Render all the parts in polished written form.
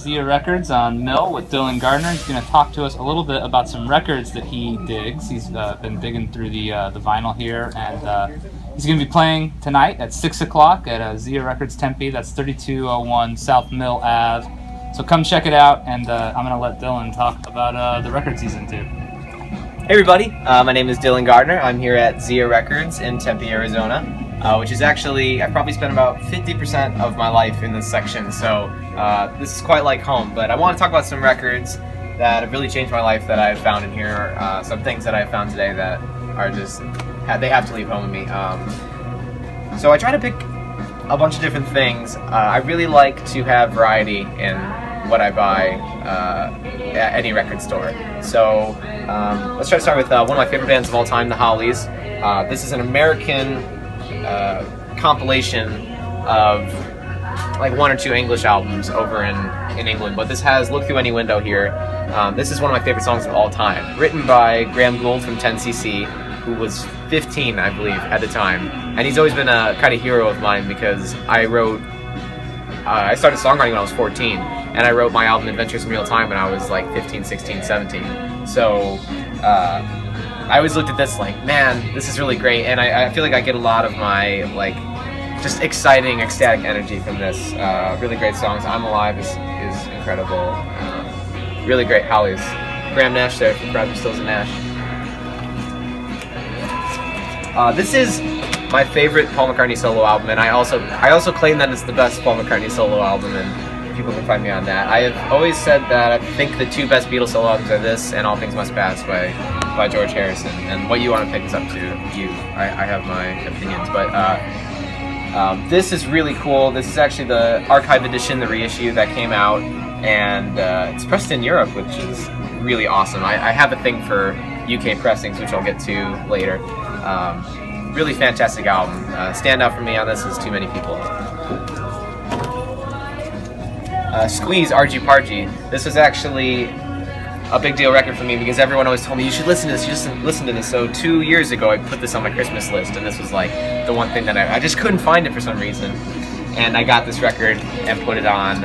Zia Records on Mill with Dylan Gardner. He's going to talk to us a little bit about some records that he digs. He's been digging through the vinyl here, and he's going to be playing tonight at 6 o'clock at Zia Records Tempe. That's 3201 South Mill Ave. So come check it out, and I'm going to let Dylan talk about the records he's into. Hey everybody, my name is Dylan Gardner. I'm here at Zia Records in Tempe, Arizona, which is actually, I probably spent about 50% of my life in this section, so this is quite like home. But I want to talk about some records that have really changed my life that I've found in here, some things that I've found today that are just, they have to leave home with me. So I try to pick a bunch of different things. I really like to have variety in what I buy at any record store. So let's try to start with one of my favorite bands of all time, the Hollies. This is an American compilation of like 1 or 2 English albums over in England, but this has Look Through Any Window here. This is one of my favorite songs of all time, written by Graham Gould from 10cc, who was 15, I believe, at the time, and he's always been a kind of hero of mine because I started songwriting when I was 14, and I wrote my album Adventures in Real Time when I was like 15, 16, 17. So I always looked at this like, man, this is really great, and I feel like I get a lot of my like just exciting, ecstatic energy from this. Really great songs. I'm Alive is incredible. Really great. Hollies. Graham Nash there from Crosby, Stills and Nash. This is my favorite Paul McCartney solo album, and I also claim that it's the best Paul McCartney solo album, and people can find me on that. I have always said that I think the 2 best Beatles solo albums are this and All Things Must Pass by George Harrison, and what you want to pick is up to you. I have my opinions, but this is really cool. This is actually the archive edition, the reissue that came out, and it's pressed in Europe, which is really awesome. I have a thing for UK pressings, which I'll get to later. Really fantastic album. Standout for me on this is Too Many People. Squeeze, Argy Pargy. This was actually a big deal record for me because everyone always told me, you should listen to this, you should listen to this. So 2 years ago I put this on my Christmas list, and this was like the one thing that I just couldn't find it for some reason. And I got this record and put it on,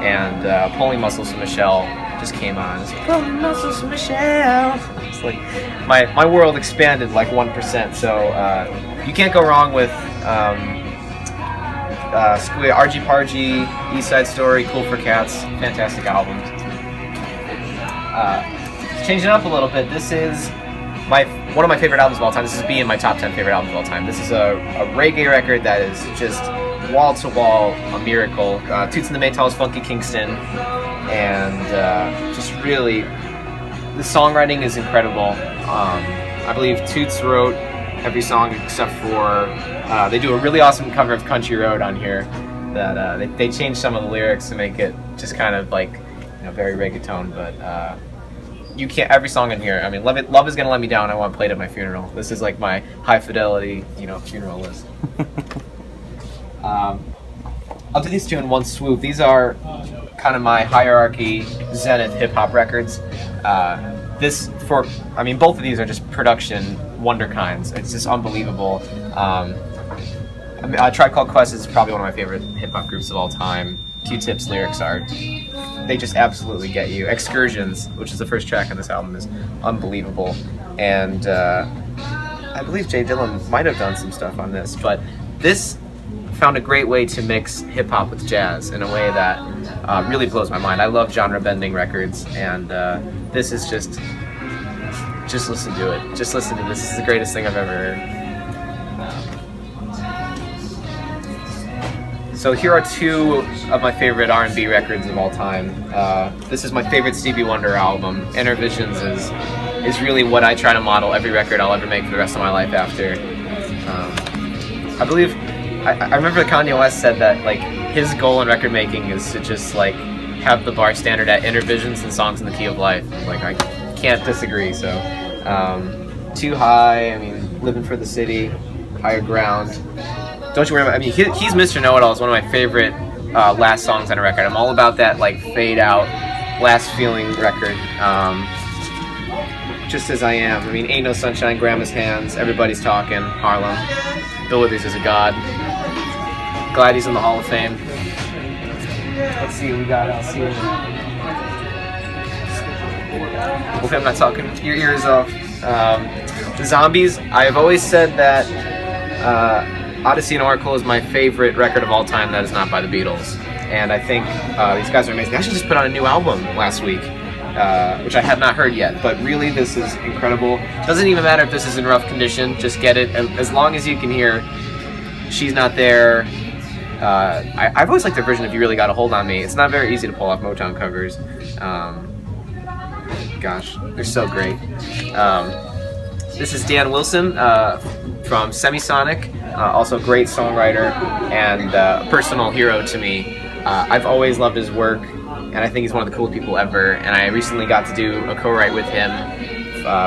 and Pulling Muscles from Michelle just came on. It's Pulling Muscles from Michelle. It's like my world expanded like 1%. So you can't go wrong with Argy Pargy, East Side Story, Cool for Cats. Fantastic albums. Changing it up a little bit, this is one of my favorite albums of all time. This is in my top 10 favorite albums of all time. This is a reggae record that is just wall to wall a miracle. Toots and the Maytals, Funky Kingston, and just really, the songwriting is incredible. I believe Toots wrote every song except for, they do a really awesome cover of Country Road on here that they changed some of the lyrics to make it just kind of like, you know, very reggaeton, but you can't, every song in here, I mean, Love Is Gonna Let Me Down, I want played at my funeral. This is like my high fidelity, you know, funeral list. I'll do these 2 in one swoop. These are kind of my hierarchy zenith hip-hop records. Both of these are just production wonderkinds. It's just unbelievable. Tribe Called Quest is probably one of my favorite hip-hop groups of all time. Q-Tip's lyrics they just absolutely get you. Excursions, which is the first track on this album, is unbelievable. And I believe Jay Dillon might have done some stuff on this, but this found a great way to mix hip-hop with jazz in a way that really blows my mind. I love genre-bending records, and this is just listen to it. Just listen to this. This is the greatest thing I've ever heard. So here are 2 of my favorite R&B records of all time. This is my favorite Stevie Wonder album. Inner Visions is really what I try to model every record I'll ever make for the rest of my life after. I believe, I remember Kanye West said that like his goal in record making is to just like have the bar standard at Inner Visions and Songs in the Key of Life. Like I can't disagree. So Too High, I mean, Living for the City, Higher Ground. Don't You Worry About, I mean, he's Mr. Know-It-All is one of my favorite last songs on a record. I'm all about that like fade out, last feeling record. Just As I Am, I mean, Ain't No Sunshine, Grandma's Hands, Everybody's Talking, Harlem, Bill Withers Is a God, glad he's in the Hall of Fame. Let's see what we got else here. Hopefully I'm not talking your ears off. The Zombies, I've always said that Odyssey and Oracle is my favorite record of all time that is not by the Beatles. And I think these guys are amazing. They actually just put out a new album last week, which I have not heard yet, but really this is incredible. Doesn't even matter if this is in rough condition, just get it. As long as you can hear She's Not There. I've always liked their version of You Really Got a Hold on Me. It's not very easy to pull off Motown covers. Gosh, they're so great. This is Dan Wilson from Semisonic, also a great songwriter and a personal hero to me. I've always loved his work, and I think he's one of the coolest people ever, and I recently got to do a co-write with him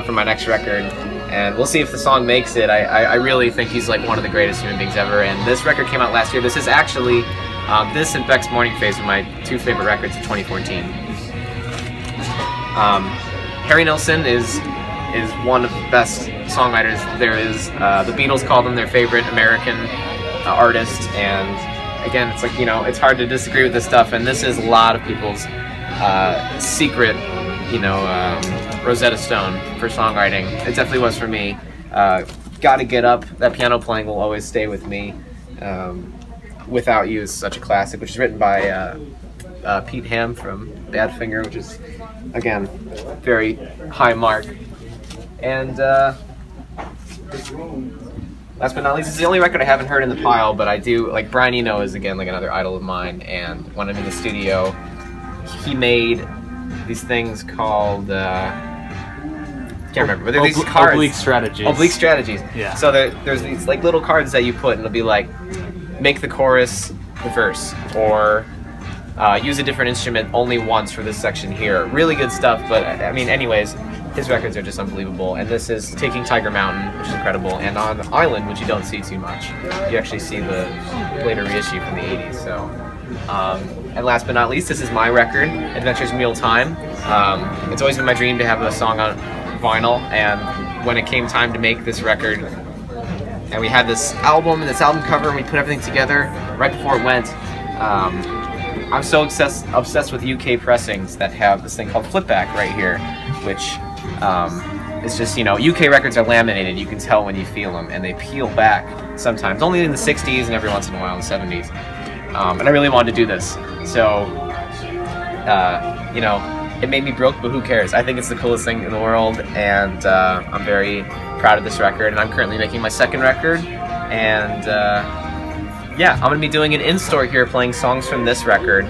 for my next record, and we'll see if the song makes it. I really think he's like one of the greatest human beings ever, and this record came out last year. This is actually, this and Beck's Morning Phase are my two favorite records of 2014. Harry Nilsson is one of the best songwriters there is. The Beatles call them their favorite American artist, and again, it's like, you know, it's hard to disagree with this stuff, and this is a lot of people's secret, you know, Rosetta Stone for songwriting. It definitely was for me. Gotta Get Up, that piano playing will always stay with me. Without You is such a classic, which is written by Pete Ham from Badfinger, which is, again, very high mark. And last but not least, this is the only record I haven't heard in the pile, but I do, like, Brian Eno is, again, like another idol of mine, and when I'm in the studio, he made these things called, can't remember, but they're these cards. Oblique strategies. Oblique strategies. Yeah. So there's these, like, little cards that you put, and it'll be like, make the chorus the verse, or use a different instrument only once for this section here. Really good stuff, but, I mean, anyways, his records are just unbelievable, and this is Taking Tiger Mountain, which is incredible, and On Island, which you don't see too much. You actually see the later reissue from the 80s, so. And last but not least, this is my record, Adventures in Meal Time. It's always been my dream to have a song on vinyl, and when it came time to make this record, and we had this album and this album cover, and we put everything together right before it went, I'm so obsessed with UK pressings that have this thing called flipback right here, which it's just, you know, UK records are laminated, you can tell when you feel them, and they peel back sometimes, only in the 60s and every once in a while in the 70s. And I really wanted to do this, so, you know, it made me broke, but who cares? I think it's the coolest thing in the world, and I'm very proud of this record, and I'm currently making my second record, and yeah, I'm going to be doing an in-store here playing songs from this record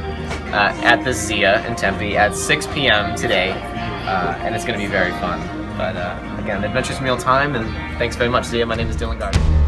at the Zia in Tempe at 6 p.m. today, and it's going to be very fun. But again, Adventures Meal Time, and thanks very much, Zia. My name is Dylan Gardner.